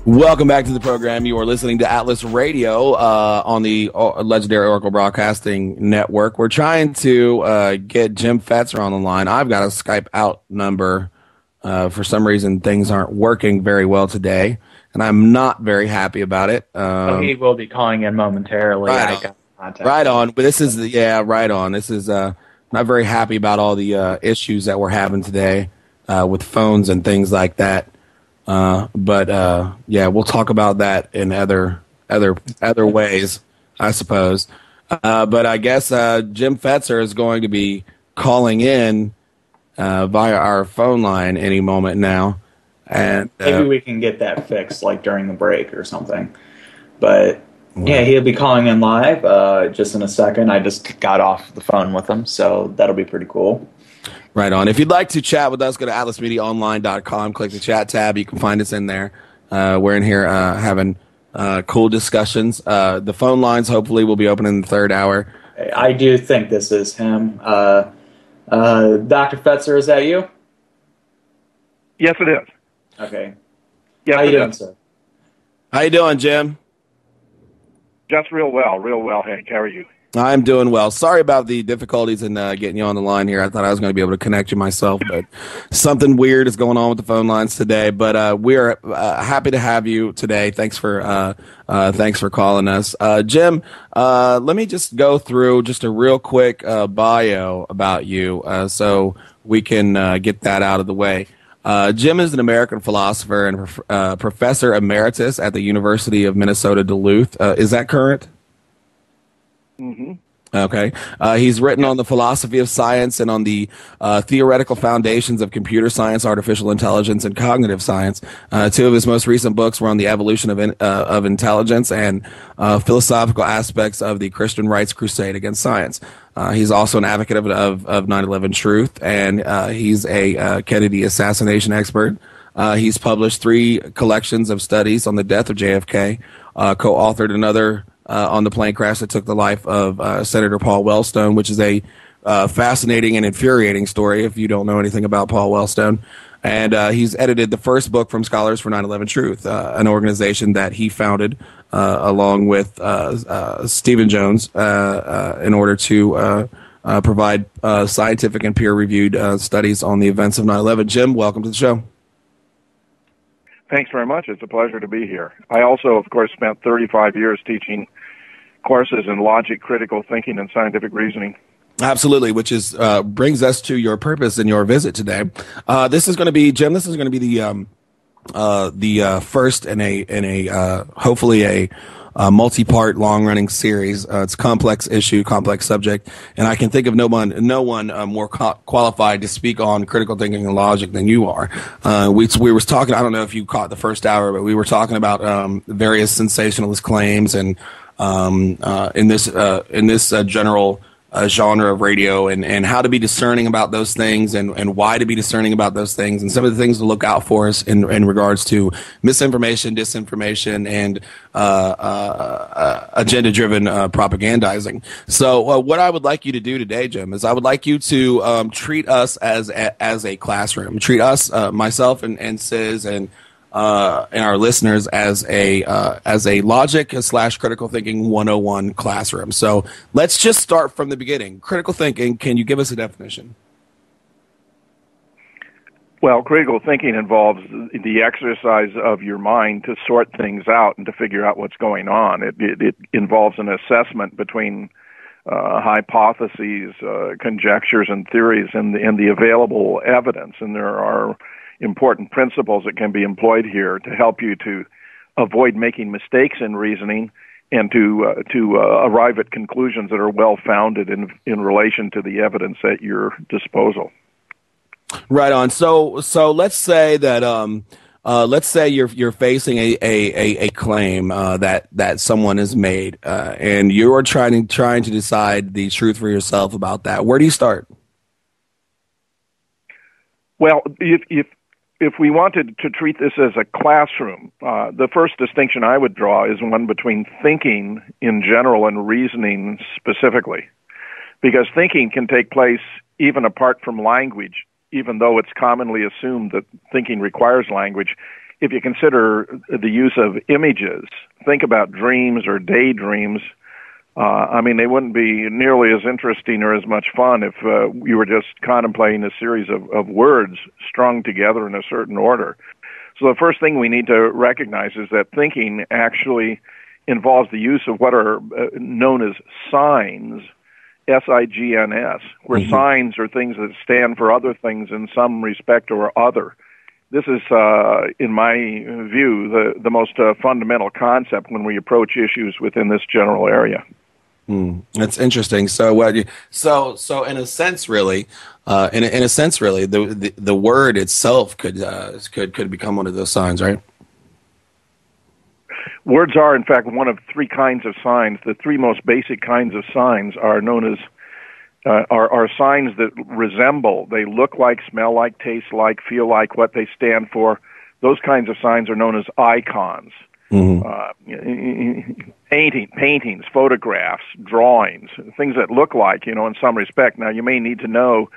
Welcome back to the program. You are listening to Atlas Radio on the legendary Oracle Broadcasting Network. We're trying to get Jim Fetzer on the line. I've got a Skype out number. For some reason, things aren't working very well today, and I'm not very happy about it. He will be calling in momentarily. Right on. But this is right on. This is not very happy about all the issues that we're having today with phones and things like that. But we'll talk about that in other ways, I suppose. But I guess Jim Fetzer is going to be calling in via our phone line any moment now, and maybe we can get that fixed, like during the break or something. But yeah, he'll be calling in live just in a second. I just got off the phone with him, so that'll be pretty cool. Right on. If you'd like to chat with us, go to atlasmediaonline.com, click the chat tab. You can find us in there. We're in here having cool discussions. The phone lines hopefully will be open in the third hour. I do think this is him. Dr. Fetzer, is that you? Yes, it is. Okay. Yes, how you doing, sir? How you doing, Jim? Just real well, Hank. How are you? I'm doing well. Sorry about the difficulties in getting you on the line here. I thought I was going to be able to connect you myself, but something weird is going on with the phone lines today. But we're happy to have you today. Thanks for calling us, Jim. Let me just go through just a real quick bio about you, so we can get that out of the way. Jim is an American philosopher and professor emeritus at the University of Minnesota Duluth. Is that current? Mm-hmm. Okay. He's written on the philosophy of science and on the theoretical foundations of computer science, artificial intelligence, and cognitive science. Two of his most recent books were on the evolution of intelligence and philosophical aspects of the Christian rights crusade against science. He's also an advocate of 9/11 truth, and he's a Kennedy assassination expert. He's published 3 collections of studies on the death of JFK, co-authored another on the plane crash that took the life of Senator Paul Wellstone, which is a fascinating and infuriating story if you don't know anything about Paul Wellstone. And he's edited the first book from Scholars for 9/11 Truth, an organization that he founded along with Stephen Jones in order to provide scientific and peer-reviewed studies on the events of 9/11. Jim, welcome to the show. Thanks very much. It's a pleasure to be here. I also, of course, spent 35 years teaching courses in logic, critical thinking, and scientific reasoning. Absolutely, which is brings us to your purpose and your visit today. This is going to be, Jim. This is going to be the first in a hopefully a multi-part, long-running series. It's a complex issue, complex subject, and I can think of no one more qualified to speak on critical thinking and logic than you are. We were talking. I don't know if you caught the first hour, but we were talking about various sensationalist claims and in this general genre of radio and how to be discerning about those things and why to be discerning about those things and some of the things to look out for us in regards to misinformation, disinformation, and agenda-driven propagandizing. So what I would like you to do today, Jim, is I would like you to treat us as a classroom. Treat us, myself and Sis and our listeners as a logic / critical thinking 101 classroom. So let's just start from the beginning. Critical thinking, can you give us a definition? Well, critical thinking involves the exercise of your mind to sort things out and to figure out what's going on. It involves an assessment between hypotheses, conjectures, and theories and the available evidence. And there are important principles that can be employed here to help you to avoid making mistakes in reasoning and to arrive at conclusions that are well-founded in relation to the evidence at your disposal. Right on. So let's say that let's say you're facing a claim that someone has made, and you're trying to decide the truth for yourself about that. Where do you start? Well, if we wanted to treat this as a classroom, the first distinction I would draw is one between thinking in general and reasoning specifically, because thinking can take place even apart from language. Even though it's commonly assumed that thinking requires language, if you consider the use of images, think about dreams or daydreams. I mean, they wouldn't be nearly as interesting or as much fun if you were just contemplating a series of words strung together in a certain order. So the first thing we need to recognize is that thinking actually involves the use of what are known as signs, S-I-G-N-S, where signs are things that stand for other things in some respect or other. This is, in my view, the most fundamental concept when we approach issues within this general area. That's interesting. So, so in a sense, really, the word itself could become one of those signs, right? Words are, in fact, one of three kinds of signs. The three most basic kinds of signs are known as are signs that resemble, they look like, smell like, taste like, feel like what they stand for. Those kinds of signs are known as icons. Paintings, photographs, drawings, things that look like, in some respect. Now, you may need to know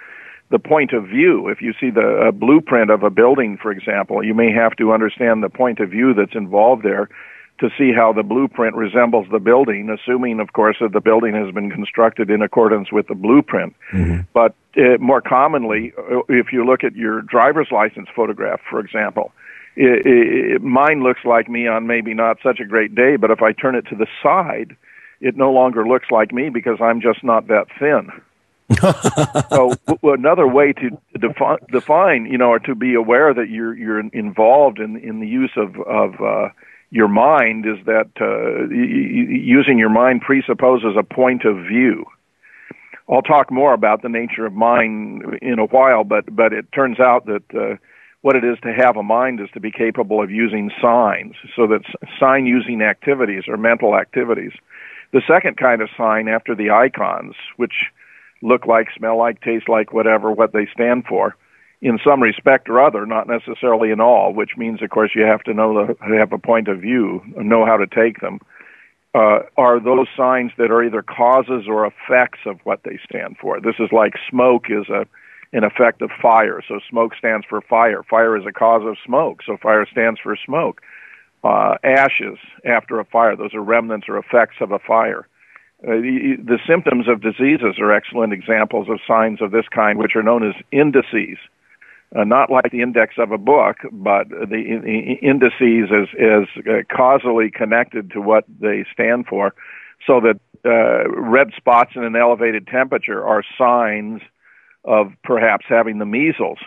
the point of view. If you see the blueprint of a building, for example, you may have to understand the point of view that's involved there to see how the blueprint resembles the building, assuming, of course, that the building has been constructed in accordance with the blueprint. But more commonly, if you look at your driver's license photograph, for example, mine looks like me on maybe not such a great day, but if I turn it to the side, it no longer looks like me because I'm just not that thin. So another way to define, or to be aware that you're involved in the use of your mind is that using your mind presupposes a point of view. I'll talk more about the nature of mind in a while, but it turns out that what it is to have a mind is to be capable of using signs, so that sign-using activities are mental activities. The second kind of sign after the icons, which look like, smell like, taste like, whatever, what they stand for, in some respect or other, not necessarily in all, which means, of course, you have to have a point of view, know how to take them, are those signs that are either causes or effects of what they stand for. This is like smoke is an effect of fire, so smoke stands for fire. Fire is a cause of smoke, so fire stands for smoke. Ashes after a fire, those are remnants or effects of a fire. The symptoms of diseases are excellent examples of signs of this kind, which are known as indices. Not like the index of a book, but the indices is causally connected to what they stand for, so that red spots in an elevated temperature are signs of perhaps having the measles.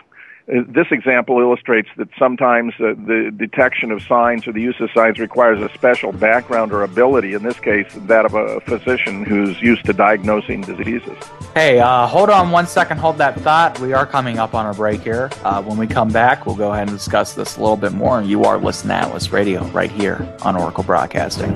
This example illustrates that sometimes the detection of signs or the use of signs requires a special background or ability, in this case, that of a physician who's used to diagnosing diseases. Hey, hold on 1 second, hold that thought. We are coming up on a break here. When we come back, we'll go ahead and discuss this a little bit more. You are listening to Atlas Radio right here on Oracle Broadcasting.